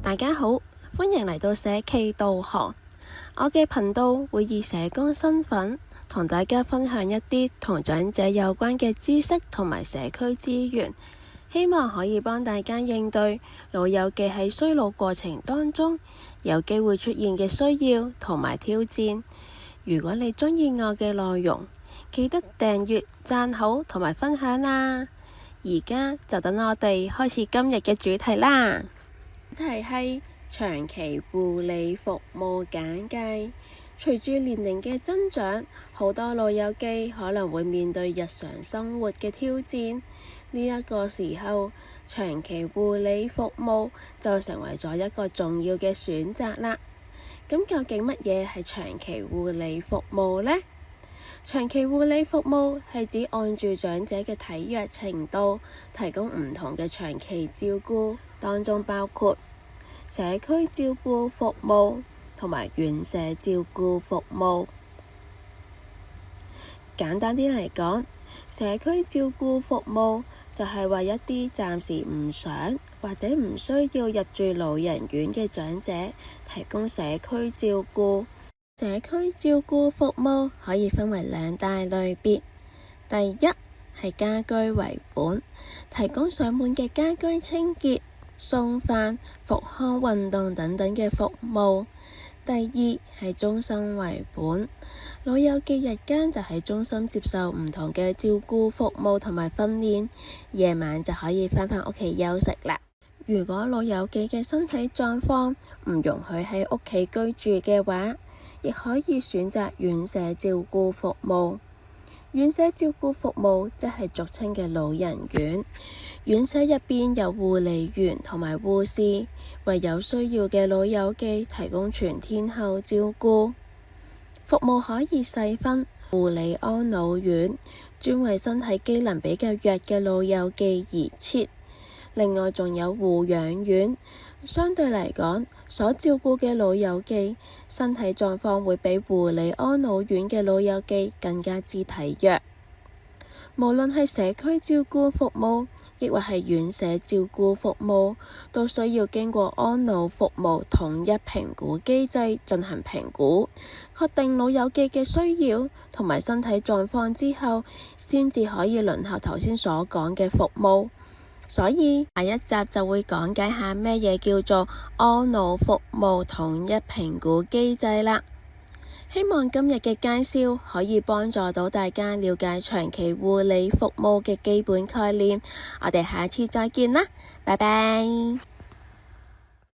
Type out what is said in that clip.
大家好，歡迎嚟到社企導航。我嘅頻道會以社工身份同大家分享一啲同長者有關嘅知識同埋社區資源，希望可以幫大家應對老友記喺衰老過程當中有機會出現嘅需要同埋挑戰。如果你鍾意我嘅內容，記得訂閱、讚好同埋分享啦！而家就等我哋開始今日嘅主題啦。主題係長期護理服務簡介。隨住年齡嘅增長，好多老友記可能會面對日常生活嘅挑戰。呢一個時候，長期護理服務就成為咗一個重要嘅選擇啦。咁究竟乜嘢係長期護理服務呢？長期護理服務係指按住長者嘅體弱程度，提供唔同嘅長期照顧，當中包括社區照顧服務同埋院舍照顧服務。簡單啲嚟講，社區照顧服務就係為一啲暫時唔想或者唔需要入住老人院嘅長者提供社區照顧。社區照顧服務可以分為兩大類別。第一係家居為本，提供上門嘅家居清潔、送飯、復康運動等等嘅服務。第二係終身為本，老友記日間就喺中心接受唔同嘅照顧服務同埋訓練，夜晚就可以返屋企休息啦。如果老友記嘅身體狀況唔容許喺屋企居住嘅話，亦可以選擇院舍照顧服務。院舍照顧服務即係俗稱嘅老人院，院舍入邊有護理員同埋護士，為有需要嘅老友記提供全天候照顧。服務可以細分護理安老院，專為身體機能比較弱嘅老友記而設。另外仲有護養院，相對嚟講，所照顧嘅老友記身體狀況會比護理安老院嘅老友記更加之體弱。無論係社區照顧服務，亦或係院舍照顧服務，都需要經過安老服務統一評估機制進行評估，確定老友記嘅需要同埋身體狀況之後，先至可以輪候頭先所講嘅服務。所以下一集就會講解下咩嘢叫做安老服務統一評估機制啦。希望今日嘅介紹可以幫助到大家了解長期護理服務嘅基本概念。我哋下次再見啦，拜拜。